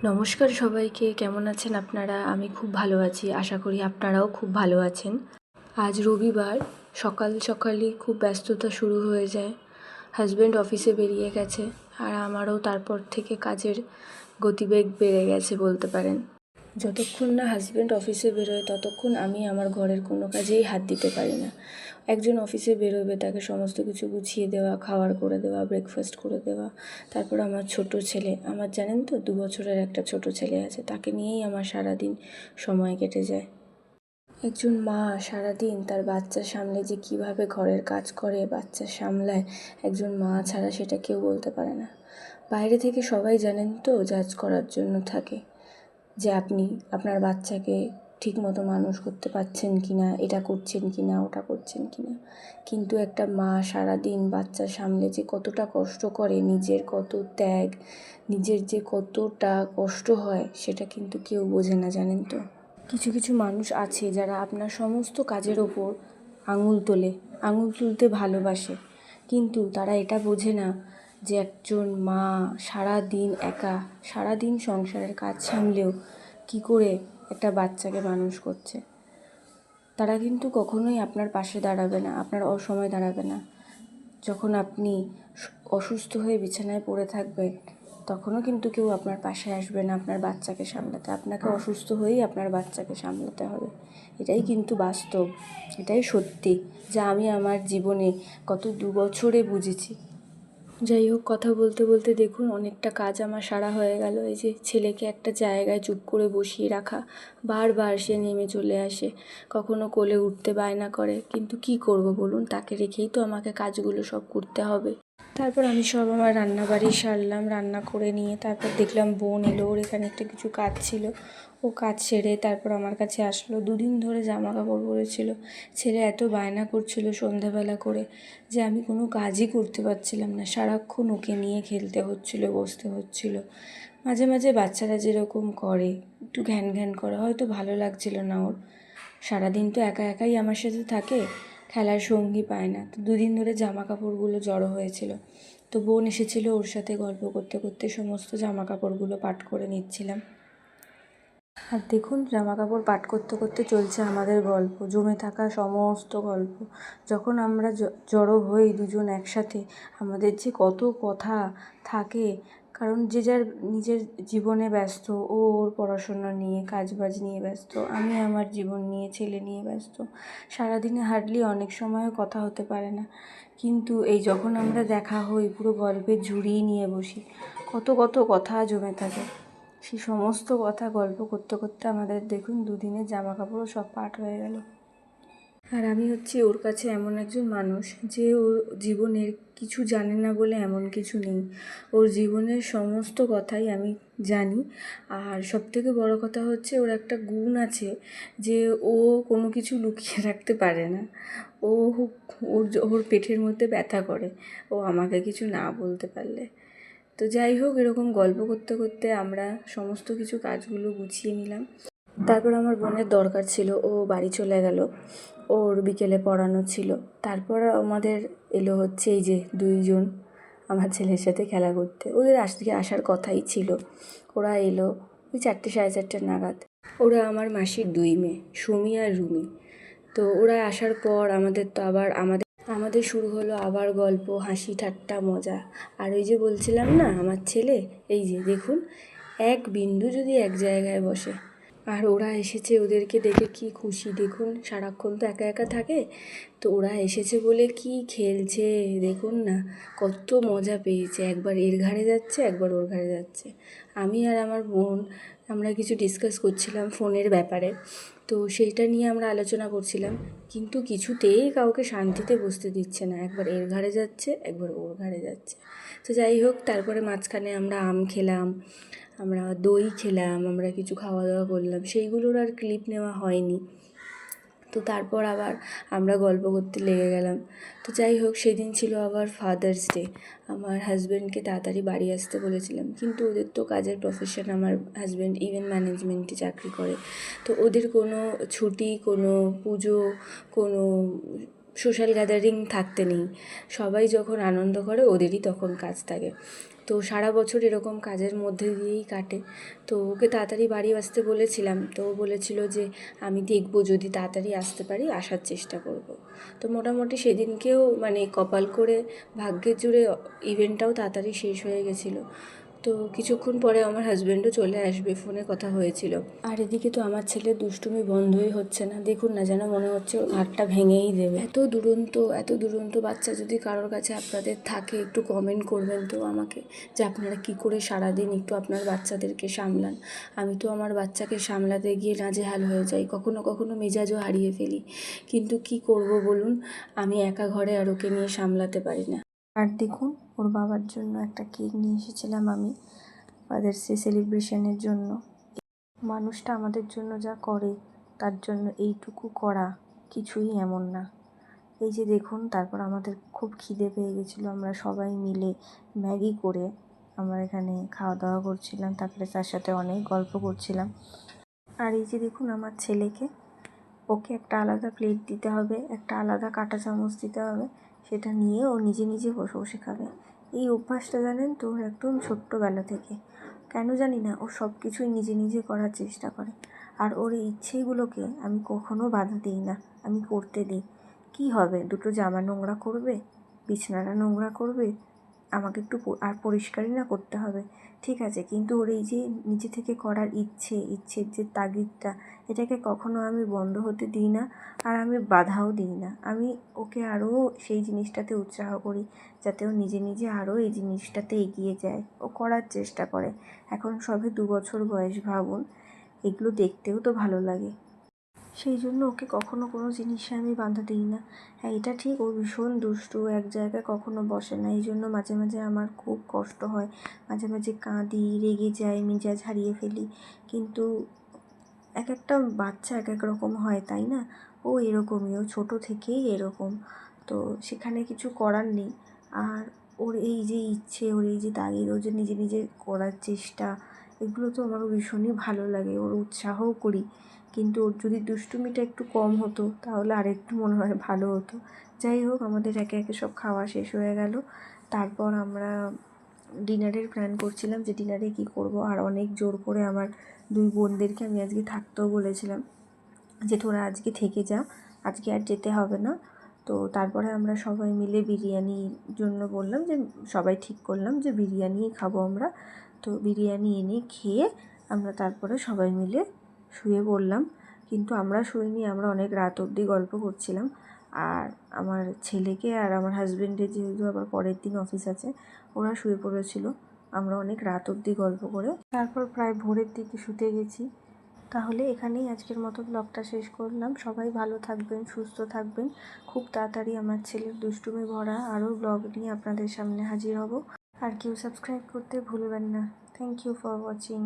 নমস্কার সবাইকে, কেমন আছেন আপনারা? আমি খুব ভালো আছি, আশা করি আপনারাও খুব ভালো আছেন। আজ রবিবার, সকাল সকালই খুব ব্যস্ততা শুরু হয়ে যায়। হাজব্যান্ড অফিসে বেরিয়ে গেছে আর আমারও তারপর থেকে কাজের গতিবেগ বেড়ে গেছে বলতে পারেন। যতক্ষণ না হাজব্যান্ড অফিসে বেরোয় ততক্ষণ আমি আমার ঘরের কোনো কাজেই হাত দিতে পারি না। একজন অফিসে বেরোবে, তাকে সমস্ত কিছু গুছিয়ে দেওয়া, খাবার করে দেওয়া, ব্রেকফাস্ট করে দেওয়া। তারপর আমার ছোট ছেলে, আমার জানেন তো 2 বছরের একটা ছোট ছেলে আছে, তাকে নিয়েই আমার সারাদিন সময় কেটে যায়। একজন মা সারাদিন তার বাচ্চা সামলে যে কীভাবে ঘরের কাজ করে, বাচ্চা সামলায়, একজন মা ছাড়া সেটা কেউ বলতে পারে না। বাইরে থেকে সবাই জানেন তো জাজ করার জন্য থাকে, যে আপনি আপনার বাচ্চাকে ঠিকমতো মানুষ করতে পারছেন কি না, এটা করছেন কি না, ওটা করছেন কি না। কিন্তু একটা মা সারাদিন বাচ্চা সামলে যে কতটা কষ্ট করে, নিজের কত ত্যাগ, নিজের যে কতটা কষ্ট হয়, সেটা কিন্তু কেউ বোঝে না, জানেন তো। কিছু কিছু মানুষ আছে যারা আপনার সমস্ত কাজের ওপর আঙুল তোলে, আঙুল তুলতে ভালোবাসে, কিন্তু তারা এটা বোঝে না যে একজন মা সারাদিন সংসারের কাজ সামলেও কী করে একটা বাচ্চাকে মানুষ করছে। তারা কিন্তু কখনোই আপনার পাশে দাঁড়াবে না, আপনার অসময় দাঁড়াবে না। যখন আপনি অসুস্থ হয়ে বিছানায় পড়ে থাকবেন, তখনও কিন্তু কেউ আপনার পাশে আসবে না আপনার বাচ্চাকে সামলাতে। আপনাকে অসুস্থ হয়েই আপনার বাচ্চাকে সামলাতে হবে। এটাই কিন্তু বাস্তব, এটাই সত্যি, যা আমি আমার জীবনে গত 2 বছরে বুঝেছি। যাই হোক, কথা বলতে বলতে দেখুন অনেকটা কাজ আমার সারা হয়ে গেল। এই যে ছেলেকে একটা জায়গায় চুপ করে বসিয়ে রাখা, বারবার সে নেমে চলে আসে, কখনো কোলে উঠতে বায়না করে, কিন্তু কি করব বলুন, তাকে রেখেই তো আমাকে কাজগুলো সব করতে হবে। তারপর আমি সব আমার রান্নাবাড়ি সারলাম, রান্না করে নিয়ে তারপর দেখলাম বোন এলো, ওর এখানে একটা কিছু কাজ ছিল, ও কাজ সেরে তারপর আমার কাছে আসলো। 2 দিন ধরে জামা কাপড় পরেছিল, ছেলে এত বায়না করছিল সন্ধ্যাবেলা করে যে আমি কোনো কাজই করতে পারছিলাম না, সারাক্ষণ ওকে নিয়ে খেলতে হচ্ছিল, বসতে হচ্ছিল। মাঝে মাঝে বাচ্চারা যেরকম করে, একটু ঘ্যান ঘ্যান করে, হয়তো ভালো লাগছিল না ওর। সারাদিন তো একা একাই আমার সাথে থাকে, খেলার সঙ্গী পায় না। তো 2 দিন ধরে জামা কাপড়গুলো জড়ো হয়েছিল, তো বোন এসেছিল, ওর সাথে গল্প করতে করতে সমস্ত জামা কাপড়গুলো পাট করে নিচ্ছিলাম। আর দেখুন জামা কাপড় পাট করতে করতে চলছে আমাদের গল্প, জমে থাকা সমস্ত গল্প। যখন আমরা জড়ো হই দুজন একসাথে, আমাদের যে কত কথা থাকে, কারণ যে যার নিজের জীবনে ব্যস্ত, ও ওর পড়াশোনা নিয়ে কাজবাজ নিয়ে ব্যস্ত, আমি আমার জীবন নিয়ে, ছেলে নিয়ে ব্যস্ত। সারাদিনে হার্ডলি অনেক সময়ও কথা হতে পারে না, কিন্তু এই যখন আমরা দেখা হই পুরো গল্পের ঝুড়ি নিয়ে বসি, কত কত কথা জমে থাকে। সেই সমস্ত কথা গল্প করতে করতে আমাদের দেখুন 2 দিনের জামা কাপড়ও সব পাট হয়ে গেল। আর আমি হচ্ছি ওর কাছে এমন একজন মানুষ যে ওর জীবনের কিছু জানে না বলে এমন কিছু নেই, ওর জীবনের সমস্ত কথাই আমি জানি। আর সবথেকে বড় কথা হচ্ছে ওর একটা গুণ আছে, যে ও কোনো কিছু লুকিয়ে রাখতে পারে না। ও ওর পেটের মধ্যে ব্যথা করে ও আমাকে কিছু না বলতে পারলে। তো যাই হোক, এরকম গল্প করতে করতে আমরা সমস্ত কিছু কাজগুলো গুছিয়ে নিলাম। তারপর আমার বোনের দরকার ছিল, ও বাড়ি চলে গেল, ওর বিকেলে পড়ানো ছিল। তারপর আমাদের এলো হচ্ছে এই যে 2 জন আমার ছেলের সাথে খেলা করতে। ওদের আজকে আসার কথাই ছিল, ওরা এলো ওই 4টে 4:30 নাগাদ। ওরা আমার মাসির 2 মেয়ে, সুমি আর রুমি। তো ওরা আসার পর আমাদের তো আবার আমাদের শুরু হলো আবার গল্প, হাসি ঠাট্টা, মজা। আর ওই যে বলছিলাম না, আমার ছেলে, এই যে দেখুন এক বিন্দু যদি এক জায়গায় বসে। আর ওরা এসেছে, ওদেরকে দেখে কি খুশি দেখুন, সারাক্ষণ তো একা একা থাকে, তো ওরা এসেছে বলে কি খেলছে দেখুন না, কত মজা পেয়েছে। একবার এর ঘাড়ে যাচ্ছে, একবার ওর ঘাড়ে যাচ্ছে। আমি আর আমার বোন আমরা কিছু ডিসকাস করছিলাম ফোনের ব্যাপারে, তো সেইটা নিয়ে আমরা আলোচনা করছিলাম, কিন্তু কিছুতেই কাউকে শান্তিতে বসতে দিচ্ছে না, একবার এর ঘাড়ে যাচ্ছে, একবার ওর ঘাড়ে যাচ্ছে। তো যাই হোক, তারপরে মাঝখানে আমরা আম খেলাম, আমরা দই খেলাম, আমরা কিছু খাওয়া দাওয়া করলাম, সেইগুলোর আর ক্লিপ নেওয়া হয়নি। তো তারপর আবার আমরা গল্প করতে লেগে গেলাম। তো যাই হোক, সেদিন ছিল আবার ফাদার্স ডে। আমার হাজব্যান্ডকে তাড়াতাড়ি বাড়ি আসতে বলেছিলাম, কিন্তু ওদের তো কাজের প্রফেশন, আমার হাজব্যান্ড ইভেন্ট ম্যানেজমেন্টে চাকরি করে, তো ওদের কোনো ছুটি, কোনো পুজো, কোনো সোশ্যাল গ্যাদারিং থাকতে নেই। সবাই যখন আনন্দ করে ওদেরই তখন কাজ থাকে। তো সারা বছর এরকম কাজের মধ্যে দিয়েই কাটে। তো ওকে তাড়াতাড়ি বাড়ি আসতে বলেছিলাম, তো ও বলেছিল যে আমি দেখব, যদি তাড়াতাড়ি আসতে পারি আসার চেষ্টা করব। তো মোটামুটি সেদিনকেও মানে কপাল করে ভাগ্যের জোরে ইভেন্টটাও তাড়াতাড়ি শেষ হয়ে গেছিলো। তো কিছুক্ষণ পরে আমার হাজব্যান্ডও চলে আসবে, ফোনে কথা হয়েছিল। আর এদিকে তো আমার ছেলের দুষ্টুমি বন্ধই হচ্ছে না, দেখুন না, যেন মনে হচ্ছে ওর ঘাটটা ভেঙেই দেবে। এত দুরন্ত বাচ্চা যদি কারোর কাছে আপনাদের থাকে, একটু কমেন্ট করবেন তো আমাকে, যে আপনারা কি করে সারাদিন একটু আপনার বাচ্চাদেরকে সামলান। আমি তো আমার বাচ্চাকে সামলাতে গিয়ে নাজেহাল হয়ে যাই, কখনো কখনো মেজাজও হারিয়ে ফেলি, কিন্তু কি করব বলুন, আমি একা ঘরে আর ওকে নিয়ে সামলাতে পারি না। আর দেখুন, ওর বাবার জন্য একটা কেক নিয়ে এসেছিলাম আমি, ফাদার্স ডে সেলিব্রেশনের জন্য। মানুষটা আমাদের জন্য যা করে, তার জন্য এইটুকু করা কিছুই এমন না। এই যে দেখুন, তারপর আমাদের খুব খিদে পেয়ে গেছিলো, আমরা সবাই মিলে ম্যাগি করে আমরা এখানে খাওয়া দাওয়া করছিলাম, তারপরে তার সাথে অনেক গল্প করছিলাম। আর এই যে দেখুন আমার ছেলেকে, ওকে একটা আলাদা প্লেট দিতে হবে, একটা আলাদা কাঁটা চামচ দিতে হবে, সেটা নিয়ে ও নিজে নিজে বসে বসে খাবে। এই অভ্যাসটা জানেন তো একদম ছোট্টবেলা থেকে, কেন জানি না, ও সব কিছুই নিজে নিজে করার চেষ্টা করে। আর ওর এই ইচ্ছেগুলোকে আমি কখনো বাধা দিই না, আমি করতে দিই। কি হবে, দুটো জামা নোংরা করবে, বিছানাটা নোংরা করবে, আমাকে একটু আর পরিষ্কারই না করতে হবে, ঠিক আছে, কিন্তু ওর এই যে নিজে থেকে করার ইচ্ছের যে তাগিদটা, এটাকে কখনো আমি বন্ধ হতে দিই না, আর আমি বাধাও দিই না। আমি ওকে আরও সেই জিনিসটাতে উৎসাহ করি, যাতে ও নিজে নিজে আরও এই জিনিসটাতে এগিয়ে যায়, ও করার চেষ্টা করে। এখন সবে 2 বছর বয়স, ভাবুন, এগুলো দেখতেও তো ভালো লাগে। সেই জন্য ওকে কখনো কোনো জিনিসে আমি বাধা দিই না। হ্যাঁ, এটা ঠিক, ও ভীষণ দুষ্টু, এক জায়গায় কখনো বসে না, এই জন্য মাঝে মাঝে আমার খুব কষ্ট হয়, মাঝে মাঝে কাঁদি, রেগে যাই, মেজাজ হারিয়ে ফেলি। কিন্তু এক একটা বাচ্চা এক এক রকম হয়, তাই না? ও এরকমই, ও ছোটো থেকেই এরকম, তো সেখানে কিছু করার নেই। আর ওর এই যে ইচ্ছে, ওর এই যে তাগিদ, ওর যে নিজে নিজে করার চেষ্টা, এগুলো তো আমারও ভীষণই ভালো লাগে, ওর উৎসাহও করি। কিন্তু ওর যদি দুষ্টুমিটা একটু কম হতো, তাহলে আরেকটু মনে হয় ভালো হতো। যাই হোক, আমাদের একে একে সব খাওয়া শেষ হয়ে গেল। তারপর আমরা ডিনারের প্ল্যান করছিলাম, যে ডিনারে কী করব। আর অনেক জোর করে আমার 2 বোনদেরকে আমি আজকে থাকতেও বলেছিলাম, যে তোরা আজকে থেকে যা, আজকে আর যেতে হবে না। তো তারপরে আমরা সবাই মিলে বিরিয়ানির জন্য বললাম, যে সবাই ঠিক করলাম যে বিরিয়ানিই খাবো আমরা। তো বিরিয়ানি এনে খেয়ে আমরা তারপরে সবাই মিলে শুয়ে পড়লাম। কিন্তু আমরা শুইনি, আমরা অনেক রাত অবধি গল্প করছিলাম। আর আমার ছেলেকে আর আমার হাজব্যান্ডের যেহেতু আবার পরের দিন অফিস আছে, ওরা শুয়ে পড়েছিল। আমরা অনেক রাত অবধি গল্প করে তারপর প্রায় ভোরের দিকে শুতে গেছি। তাহলে এখানেই আজকের মতো ব্লগটা শেষ করলাম। সবাই ভালো থাকবেন, সুস্থ থাকবেন। খুব তাড়াতাড়ি আমার ছেলের দুষ্টুমি ভরা আরও ব্লগ নিয়ে আপনাদের সামনে হাজির হব। আর কেউ সাবস্ক্রাইব করতে ভুলবেন না। Thank you for watching.